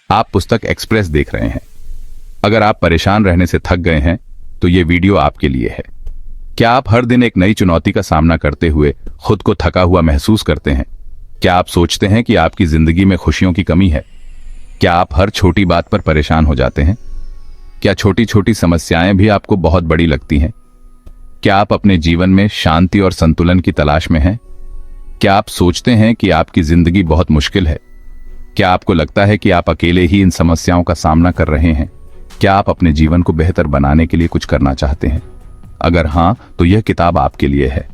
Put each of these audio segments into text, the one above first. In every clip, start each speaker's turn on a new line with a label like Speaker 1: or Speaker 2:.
Speaker 1: आप पुस्तक एक्सप्रेस देख रहे हैं। अगर आप परेशान रहने से थक गए हैं तो ये वीडियो आपके लिए है। क्या आप हर दिन एक नई चुनौती का सामना करते हुए खुद को थका हुआ महसूस करते हैं? क्या आप सोचते हैं कि आपकी जिंदगी में खुशियों की कमी है? क्या आप हर छोटी बात पर परेशान हो जाते हैं? क्या छोटी छोटी समस्याएं भी आपको बहुत बड़ी लगती हैं? क्या आप अपने जीवन में शांति और संतुलन की तलाश में हैं? क्या आप सोचते हैं कि आपकी जिंदगी बहुत मुश्किल है? क्या आपको लगता है कि आप अकेले ही इन समस्याओं का सामना कर रहे हैं? क्या आप अपने जीवन को बेहतर बनाने के लिए कुछ करना चाहते हैं? अगर हां, तो यह किताब आपके लिए है।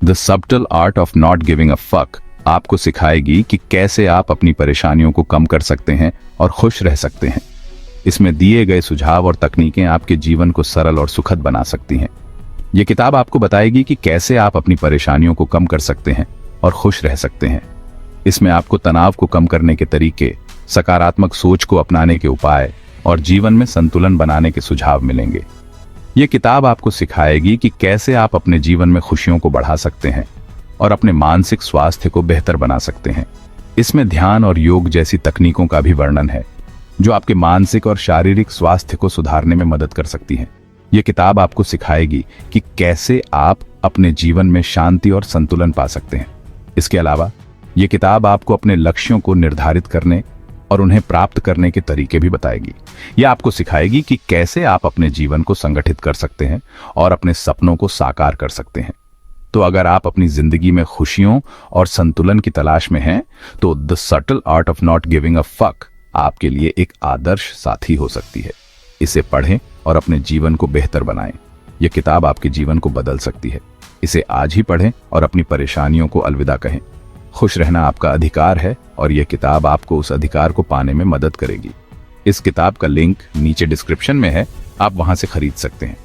Speaker 1: The subtle art of not giving a fuck आपको सिखाएगी कि कैसे आप अपनी परेशानियों को कम कर सकते हैं और खुश रह सकते हैं। इसमें दिए गए सुझाव और तकनीकें आपके जीवन को सरल और सुखद बना सकती हैं। यह किताब आपको बताएगी कि कैसे आप अपनी परेशानियों को कम कर सकते हैं और खुश रह सकते हैं। इसमें आपको तनाव को कम करने के तरीके, सकारात्मक सोच को अपनाने के उपाय और जीवन में संतुलन बनाने के सुझाव मिलेंगे। यह किताब आपको सिखाएगी कि कैसे आप अपने जीवन में खुशियों को बढ़ा सकते हैं और अपने मानसिक स्वास्थ्य को बेहतर बना सकते हैं। इसमें ध्यान और योग जैसी तकनीकों का भी वर्णन है, जो आपके मानसिक और शारीरिक स्वास्थ्य को सुधारने में मदद कर सकती हैं। यह किताब आपको सिखाएगी कि कैसे आप अपने जीवन में शांति और संतुलन पा सकते हैं। इसके अलावा यह किताब आपको अपने लक्ष्यों को निर्धारित करने और उन्हें प्राप्त करने के तरीके भी बताएगी। यह आपको सिखाएगी कि कैसे आप अपने जीवन को संगठित कर सकते हैं और अपने सपनों को साकार कर सकते हैं। तो अगर आप अपनी जिंदगी में खुशियों और संतुलन की तलाश में हैं, तो the subtle art of not giving a fuck आपके लिए एक आदर्श साथी हो सकती है। इसे पढ़ें और अपने जीवन को बेहतर बनाएं। यह किताब आपके जीवन को बदल सकती है। इसे आज ही पढ़ें और अपनी परेशानियों को अलविदा कहें। खुश रहना आपका अधिकार है और यह किताब आपको उस अधिकार को पाने में मदद करेगी। इस किताब का लिंक नीचे डिस्क्रिप्शन में है, आप वहां से खरीद सकते हैं।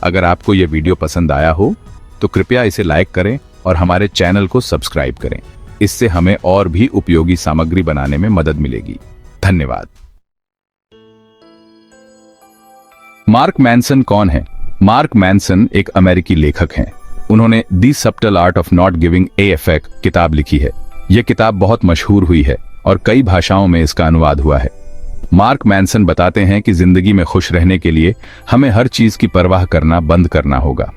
Speaker 1: अगर आपको यह वीडियो पसंद आया हो तो कृपया इसे लाइक करें और हमारे चैनल को सब्सक्राइब करें। इससे हमें और भी उपयोगी सामग्री बनाने में मदद मिलेगी। धन्यवाद। मार्क मैनसन कौन है? मार्क मैनसन एक अमेरिकी लेखक हैं। उन्होंने the subtle art of not giving a fuck किताब लिखी है। यह किताब बहुत मशहूर हुई है और कई भाषाओं में इसका अनुवाद हुआ है। मार्क मैनसन बताते हैं कि जिंदगी में खुश रहने के लिए हमें हर चीज की परवाह करना बंद करना होगा।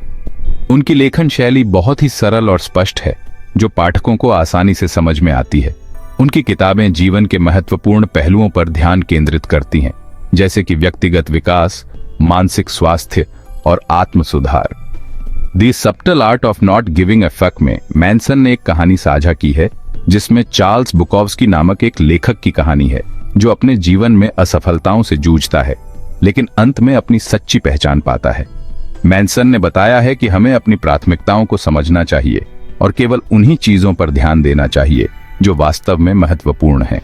Speaker 1: उनकी लेखन शैली बहुत ही सरल और स्पष्ट है, जो पाठकों को आसानी से समझ में आती है। उनकी किताबें जीवन के महत्वपूर्ण पहलुओं पर ध्यान केंद्रित करती हैं, जैसे कि व्यक्तिगत विकास, मानसिक स्वास्थ्य और आत्म सुधार। The subtle art of not giving a fuck में मैनसन ने एक कहानी साझा की है, जिसमें चार्ल्स बुकोव्स्की नामक एक लेखक की कहानी है, जो अपने जीवन में असफलताओं से जूझता है, लेकिन अंत में अपनी सच्ची पहचान पाता है। मैनसन ने बताया है कि हमें अपनी प्राथमिकताओं को समझना चाहिए और केवल उन्हीं चीजों पर ध्यान देना चाहिए जो वास्तव में महत्वपूर्ण हैं।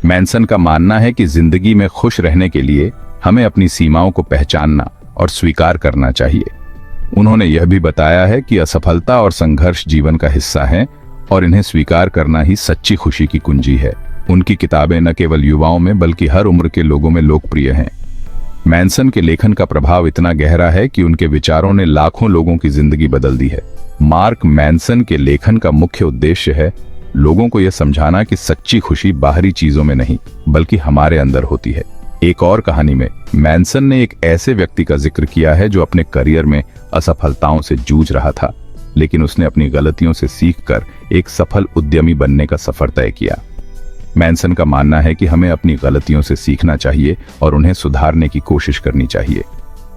Speaker 1: मैनसन का मानना है कि जिंदगी में खुश रहने के लिए हमें अपनी सीमाओं को पहचानना और स्वीकार करना चाहिए। उन्होंने यह भी बताया है कि असफलता और संघर्ष जीवन का हिस्सा है और इन्हें स्वीकार करना ही सच्ची खुशी की कुंजी है। उनकी किताबें न केवल युवाओं में बल्कि हर उम्र के लोगों में लोकप्रिय हैं। मैनसन के लेखन का प्रभाव इतना गहरा है कि उनके विचारों ने लाखों लोगों की जिंदगी बदल दी है। मार्क मैनसन के लेखन का मुख्य उद्देश्य है लोगों को यह समझाना कि सच्ची खुशी बाहरी चीजों में नहीं बल्कि हमारे अंदर होती है। एक और कहानी में मैनसन ने एक ऐसे व्यक्ति का जिक्र किया है जो अपने करियर में असफलताओं से जूझ रहा था, लेकिन उसने अपनी गलतियों से सीखकर एक सफल उद्यमी बनने का सफर तय किया। मैनसन का मानना है कि हमें अपनी गलतियों से सीखना चाहिए और उन्हें सुधारने की कोशिश करनी चाहिए।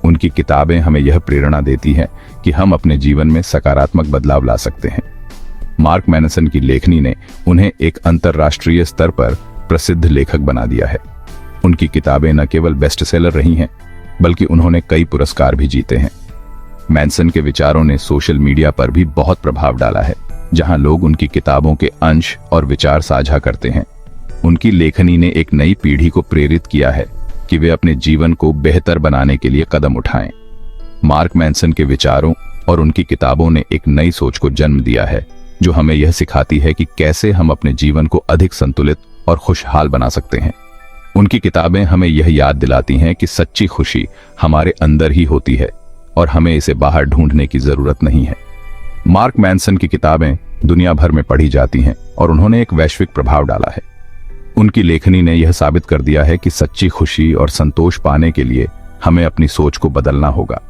Speaker 1: उनकी किताबें हमें यह प्रेरणा देती हैं कि हम अपने जीवन में सकारात्मक बदलाव ला सकते हैं। मार्क मैनसन की लेखनी ने उन्हें एक अंतर्राष्ट्रीय स्तर पर प्रसिद्ध लेखक बना दिया है। उनकी किताबें न केवल बेस्ट सेलर रही हैं, बल्कि उन्होंने कई पुरस्कार भी जीते हैं। मैनसन के विचारों ने सोशल मीडिया पर भी बहुत प्रभाव डाला है, जहां लोग उनकी किताबों के अंश और विचार साझा करते हैं। उनकी लेखनी ने एक नई पीढ़ी को प्रेरित किया है कि वे अपने जीवन को बेहतर बनाने के लिए कदम उठाएं। मार्क मैनसन के विचारों और उनकी किताबों ने एक नई सोच को जन्म दिया है, जो हमें यह सिखाती है कि कैसे हम अपने जीवन को अधिक संतुलित और खुशहाल बना सकते हैं। उनकी किताबें हमें यह याद दिलाती हैं कि सच्ची खुशी हमारे अंदर ही होती है और हमें इसे बाहर ढूंढने की जरूरत नहीं है। मार्क मैनसन की किताबें दुनिया भर में पढ़ी जाती हैं और उन्होंने एक वैश्विक प्रभाव डाला है। उनकी लेखनी ने यह साबित कर दिया है कि सच्ची खुशी और संतोष पाने के लिए हमें अपनी सोच को बदलना होगा।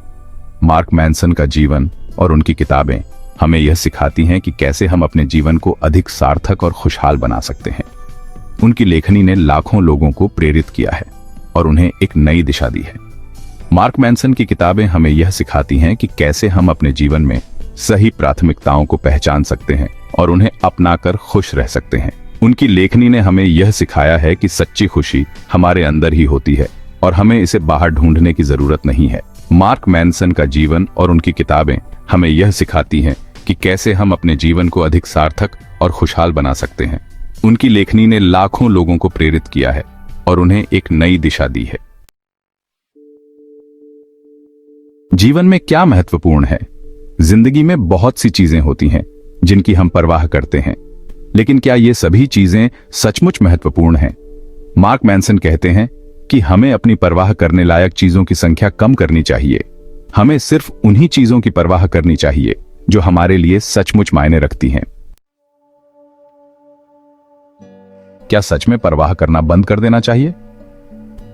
Speaker 1: मार्क मैनसन का जीवन और उनकी किताबें हमें यह सिखाती हैं कि कैसे हम अपने जीवन को अधिक सार्थक और खुशहाल बना सकते हैं। उनकी लेखनी ने लाखों लोगों को प्रेरित किया है और उन्हें एक नई दिशा दी है। मार्क मैनसन की किताबें हमें यह सिखाती हैं कि कैसे हम अपने जीवन में सही प्राथमिकताओं को पहचान सकते हैं और उन्हें अपनाकर खुश रह सकते हैं। उनकी लेखनी ने हमें यह सिखाया है कि सच्ची खुशी हमारे अंदर ही होती है और हमें इसे बाहर ढूंढने की जरूरत नहीं है। मार्क मैनसन का जीवन और उनकी किताबें हमें यह सिखाती हैं कि कैसे हम अपने जीवन को अधिक सार्थक और खुशहाल बना सकते हैं। उनकी लेखनी ने लाखों लोगों को प्रेरित किया है और उन्हें एक नई दिशा दी है। जीवन में क्या महत्वपूर्ण है? जिंदगी में बहुत सी चीजें होती हैं जिनकी हम परवाह करते हैं, लेकिन क्या ये सभी चीजें सचमुच महत्वपूर्ण हैं? मार्क मैनसन कहते हैं कि हमें अपनी परवाह करने लायक चीजों की संख्या कम करनी चाहिए। हमें सिर्फ उन्हीं चीजों की परवाह करनी चाहिए जो हमारे लिए सचमुच मायने रखती हैं। क्या सच में परवाह करना बंद कर देना चाहिए?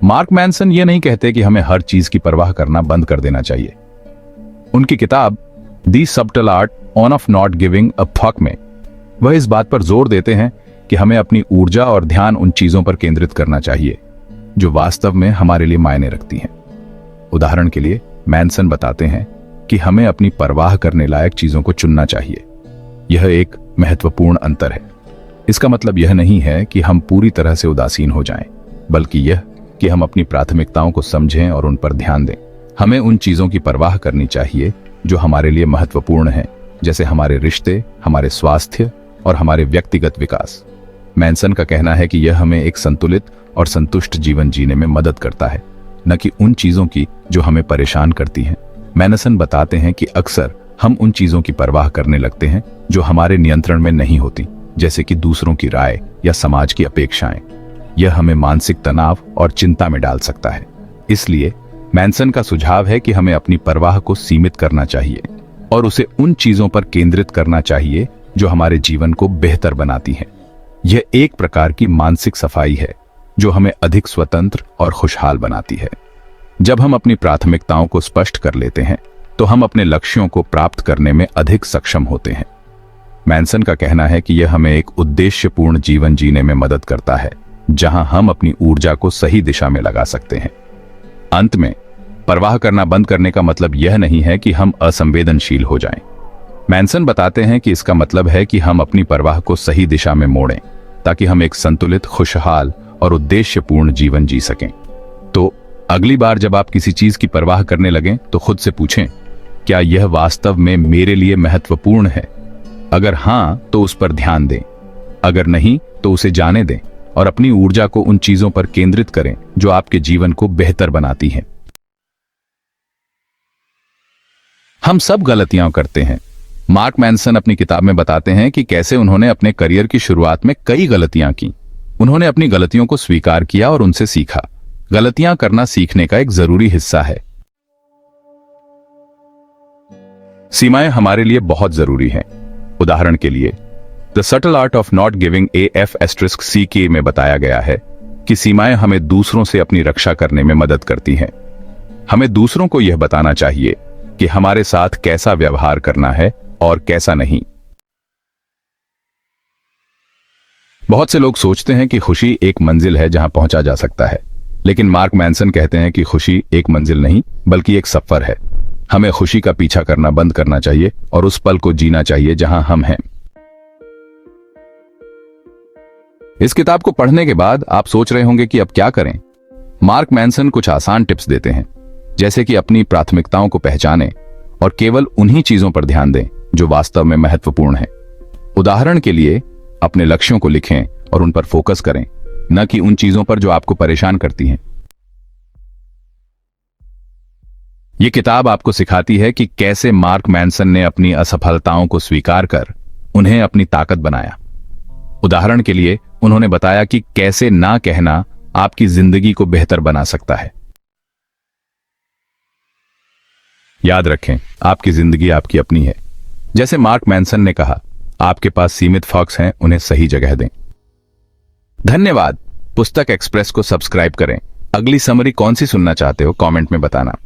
Speaker 1: मार्क मैनसन ये नहीं कहते कि हमें हर चीज की परवाह करना बंद कर देना चाहिए। उनकी किताब the subtle art of not giving a fuck में वह इस बात पर जोर देते हैं कि हमें अपनी ऊर्जा और ध्यान उन चीजों पर केंद्रित करना चाहिए जो वास्तव में हमारे लिए मायने रखती हैं। उदाहरण के लिए मैनसन बताते हैं कि हमें अपनी परवाह करने लायक चीजों को चुनना चाहिए। यह एक महत्वपूर्ण अंतर है। इसका मतलब यह नहीं है कि हम पूरी तरह से उदासीन हो जाएं, बल्कि यह कि हम अपनी प्राथमिकताओं को समझें और उन पर ध्यान दें। हमें उन चीजों की परवाह करनी चाहिए जो हमारे लिए महत्वपूर्ण हैं, जैसे हमारे रिश्ते, हमारे स्वास्थ्य और हमारे व्यक्तिगत विकास। मैनसन का कहना है कि यह हमें एक संतुलित और संतुष्ट जीवन जीने में मदद करता है, न कि उन चीजों की जो हमें परेशान करती हैं। मैनसन बताते हैं कि अक्सर हम उन चीजों की परवाह करने लगते हैं जो हमारे नियंत्रण में नहीं होती, जैसे कि दूसरों की राय या समाज की अपेक्षाएं। यह हमें मानसिक तनाव और चिंता में डाल सकता है। इसलिए मैनसन का सुझाव है कि हमें अपनी परवाह को सीमित करना चाहिए और उसे उन चीजों पर केंद्रित करना चाहिए जो हमारे जीवन को बेहतर बनाती हैं। यह एक प्रकार की मानसिक सफाई है जो हमें अधिक स्वतंत्र और खुशहाल बनाती है। जब हम अपनी प्राथमिकताओं को स्पष्ट कर लेते हैं तो हम अपने लक्ष्यों को प्राप्त करने में अधिक सक्षम होते हैं। मैनसन का कहना है कि यह हमें एक उद्देश्यपूर्ण जीवन जीने में मदद करता है, जहां हम अपनी ऊर्जा को सही दिशा में लगा सकते हैं। अंत में, परवाह करना बंद करने का मतलब यह नहीं है कि हम असंवेदनशील हो जाएं। मैनसन बताते हैं कि इसका मतलब है कि हम अपनी परवाह को सही दिशा में मोड़ें, ताकि हम एक संतुलित, खुशहाल और उद्देश्यपूर्ण जीवन जी सकें। तो अगली बार जब आप किसी चीज की परवाह करने लगें तो खुद से पूछें, क्या यह वास्तव में मेरे लिए महत्वपूर्ण है? अगर हां, तो उस पर ध्यान दें। अगर नहीं, तो उसे जाने दें और अपनी ऊर्जा को उन चीजों पर केंद्रित करें जो आपके जीवन को बेहतर बनाती हैं। हम सब गलतियां करते हैं। मार्क मैनसन अपनी किताब में बताते हैं कि कैसे उन्होंने अपने करियर की शुरुआत में कई गलतियां की। उन्होंने अपनी गलतियों को स्वीकार किया और उनसे सीखा। गलतियां करना सीखने का एक जरूरी हिस्सा है। सीमाएं हमारे लिए बहुत जरूरी हैं। उदाहरण के लिए the subtle art of not giving AF*CK में बताया गया है कि सीमाएं हमें दूसरों से अपनी रक्षा करने में मदद करती हैं। हमें दूसरों को यह बताना चाहिए कि हमारे साथ कैसा व्यवहार करना है और कैसा नहीं। बहुत से लोग सोचते हैं कि खुशी एक मंजिल है जहां पहुंचा जा सकता है, लेकिन मार्क मैनसन कहते हैं कि खुशी एक मंजिल नहीं बल्कि एक सफर है। हमें खुशी का पीछा करना बंद करना चाहिए और उस पल को जीना चाहिए जहां हम हैं। इस किताब को पढ़ने के बाद आप सोच रहे होंगे कि अब क्या करें। मार्क मैनसन कुछ आसान टिप्स देते हैं, जैसे कि अपनी प्राथमिकताओं को पहचानें और केवल उन्हीं चीजों पर ध्यान दें जो वास्तव में महत्वपूर्ण हैं। उदाहरण के लिए, अपने लक्ष्यों को लिखें और उन पर फोकस करें, न कि उन चीजों पर जो आपको परेशान करती हैं। यह किताब आपको सिखाती है कि कैसे मार्क मैनसन ने अपनी असफलताओं को स्वीकार कर उन्हें अपनी ताकत बनाया। उदाहरण के लिए, उन्होंने बताया कि कैसे ना कहना आपकी जिंदगी को बेहतर बना सकता है। याद रखें, आपकी जिंदगी आपकी अपनी है। जैसे मार्क मैनसन ने कहा, आपके पास सीमित फॉक्स हैं, उन्हें सही जगह दें। धन्यवाद। पुस्तक एक्सप्रेस को सब्सक्राइब करें। अगली समरी कौन सी सुनना चाहते हो कमेंट में बताना।